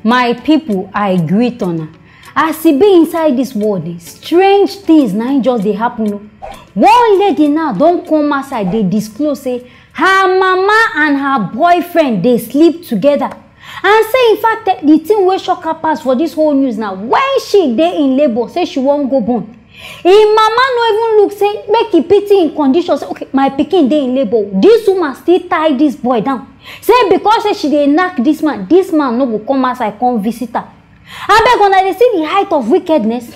My people, I greet on. As e be inside this world, strange things now just dey happen. One lady now don't come outside, they disclose say her mama and her boyfriend they sleep together. And say in fact the thing wey shock her pass for this whole news now, when she dey in labor, say she won't go born. Im mama no even look say make e pity in condition, say okay my pikin dey in labor, this woman still tie this boy down. Say because say she dey knack this man no go come outside come visit her. Abeg una dey see the height of wickedness.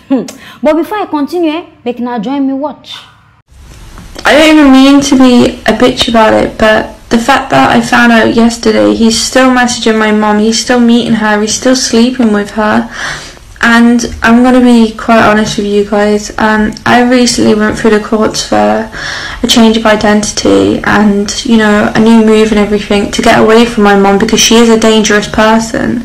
But before I continue, make una join me watch. I don't even mean to be a bitch about it, but the fact that I found out yesterday, he's still messaging my mom, he's still meeting her, he's still sleeping with her. And I'm going to be quite honest with you guys, I recently went through the courts for a change of identity and, you know, a new move and everything to get away from my mom because she is a dangerous person.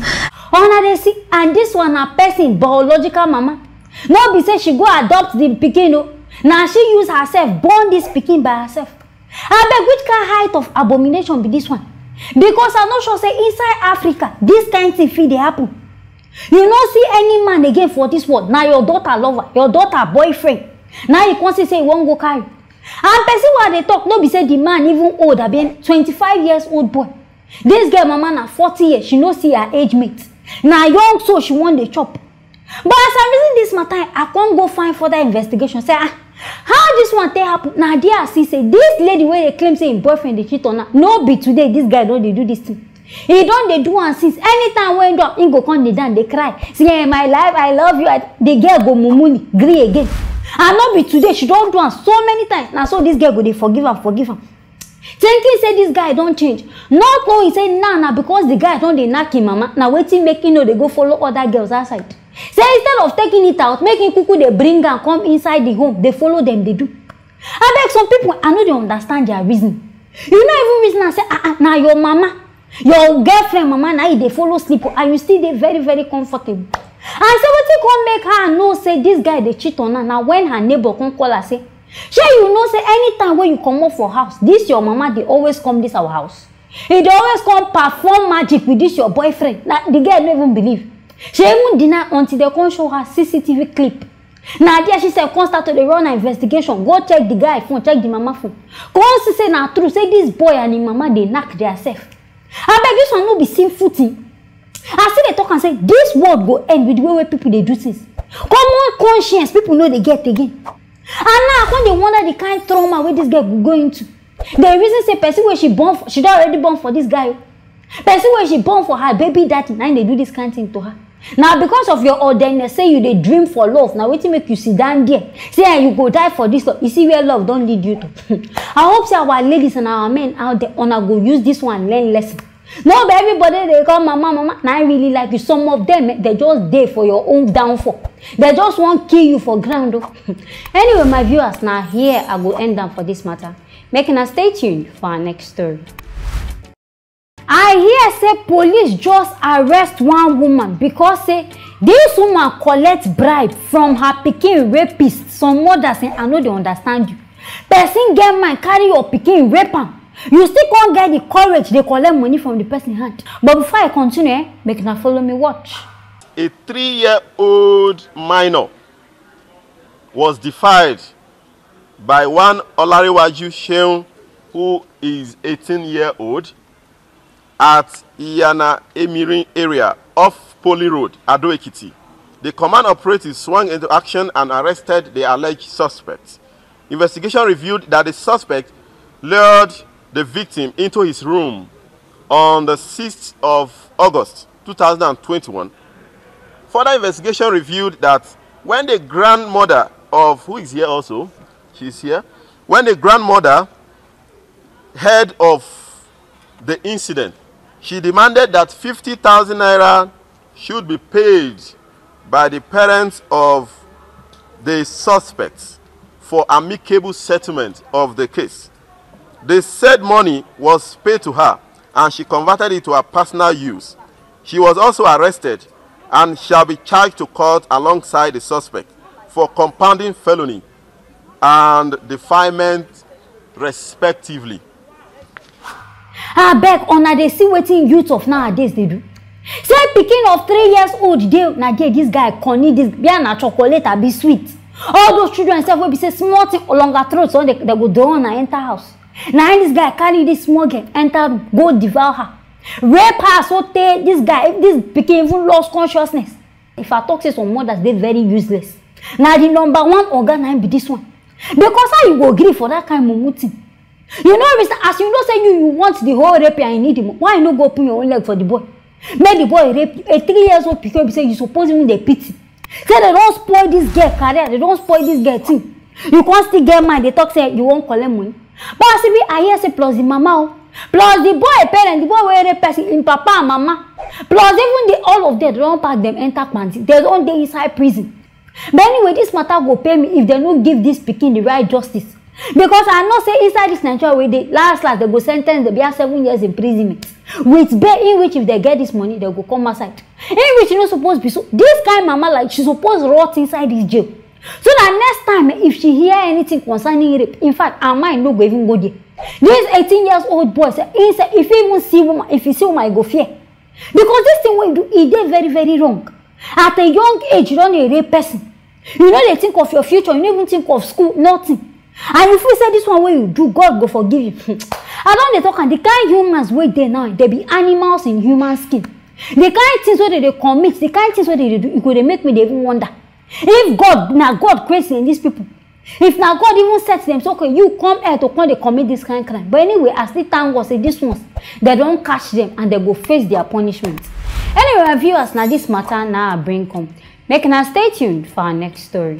And this one a person biological mama. No be say she go adopt the pikin o. Now she use herself born this pikin by herself. Abeg which kind height of abomination be this one? Because I'm not sure say inside Africa this kind thing fit dey happen. You no see any man again for this world. Now your daughter lover, your daughter boyfriend. Now you can't say you won't go carry. And person where they talk, no be say the man even old, I been 25 years old boy. This girl mama na 40 years, she no see her age mate. Now young so she want the chop. But as I reason this matter, I can't go find further investigation. Say how this one take happen? Now there I see say this lady where they claim say him boyfriend they cheat on her. No be today this guy don't they do this thing. He don't they do and since anytime when he go come they down they cry. Say my life I love you. The girl go mumuni gree again. And not be today she don't do am so many times. Now so this girl go they forgive him. Thinking say this guy don't change. Not knowing say nah because the guy don't they knock him mama. Now waiting making know they go follow other girls outside. Say instead of taking it out, making kuku they bring and come inside the home, they follow them, they do. I beg some people I know they understand their reason. You know even reason I say now your mama, your girlfriend mama now they follow sleep and you still they very very comfortable. And so what you come make her know say this guy they cheat on her. Now when her neighbor come call her say, sure you know say anytime when you come up for house, this your mama they always come this our house. They always come perform magic with this your boyfriend. Now the girl don't even believe. She even deny until they come show her CCTV clip. Now there she said come start to run an investigation. Go check the guy phone, check the mama phone. Come see say na true say this boy and his mama they knock themselves. I beg this one no be sinful thing. I see they talk and say this world go end with the way people they do things. Common conscience people know they get again. And now when they wonder the kind of trauma where this girl will go into. The reason say person where she born she don't already born for this guy. Person where she born for her baby daddy, now they do this kind of thing to her. Now because of your ordinary say you they dream for love. Now wait till make you sit down there. Say you go die for this love. You see where love don't lead you to. I hope say our ladies and our men out there wanna go use this one learn lesson. No, but everybody they call mama. Now I really like you. Some of them they just there for your own downfall. They just want kill you for ground. Anyway, my viewers, now here I go end down for this matter. Making us stay tuned for our next story. I hear say police just arrest one woman because say this woman collect bribe from her pikin rapist. Some mothers say I know they understand you. Person get mind carry your pikin rape am. You still can't get the courage they collect money from the person's hand. But before I continue, make now follow me watch. A 3-year-old minor was defied by one Olariwaju Sheun, who is 18-year-old, at Iyana Emirin area off Poly Road, Ado Ekiti. The command operative swung into action and arrested the alleged suspect. Investigation revealed that the suspect lured the victim into his room on the 6th of August 2021. Further investigation revealed that when the grandmother of, who is here also, she's here, when the grandmother heard of the incident, she demanded that 50,000 naira should be paid by the parents of the suspects for amicable settlement of the case. The said money was paid to her and she converted it to her personal use. She was also arrested and shall be charged to court alongside the suspect for compounding felony and defilement respectively. I beg una they see wetin youth of nowadays they do. Say pikin of 3 years old dey na there this guy conny this bia na chocolate abi sweet. All those children sef wey be say small thing longer throat so they go draw na enter house. Na this guy carry this small girl enter go devour her, rape her so tey this pikin even lost consciousness. If I talk say some mothers dey very useless, na the number one oga na be this one. Because how you go gree for that kind mumu thing? You know, as you know say you want the whole rape and you need him, why you no go open your own leg for the boy? Make the boy rape you. A 3 years old pikin be say you suppose even dey pity. Say they don't spoil this girl career, they don't spoil this girl thing. You can't still get mind, they talk say you won't collect money. But as if I hear say plus the mama, plus the boy parent, the boy wey rape person in papa and mama, plus even all of them, they don't pack them enter panty. They don't dey inside prison. But anyway, this matter go pay me if they don't give this pikin the right justice. Because I know say inside this Nigeria where they last they go sentence they be 7 years imprisonment with bail, in which if they get this money they go come outside. In which you know supposed to be so this kind mama like she supposed rot inside this jail. So that next time if she hear anything concerning rape, in fact her mind no go even go there. This 18 years old boy say if he even see woman, if he see woman he go fear. Because this thing wey do it dey very very wrong. At a young age you don a rape person. You know they think of your future, you don't even think of school, nothing. And if you say this one way you do, God go forgive you. I don't dey talk and the kind humans wey dey now, they be animals in human skin. The kind things where they commit, the kind things where they do, it could make me they even wonder. If God, now God creating these people, if now God even said to them, so okay, you come here to come they commit this kind of crime. But anyway, as the time was say this ones, they don't catch them and they go face their punishment. Anyway, viewers, now this matter now I bring come. Make now stay tuned for our next story.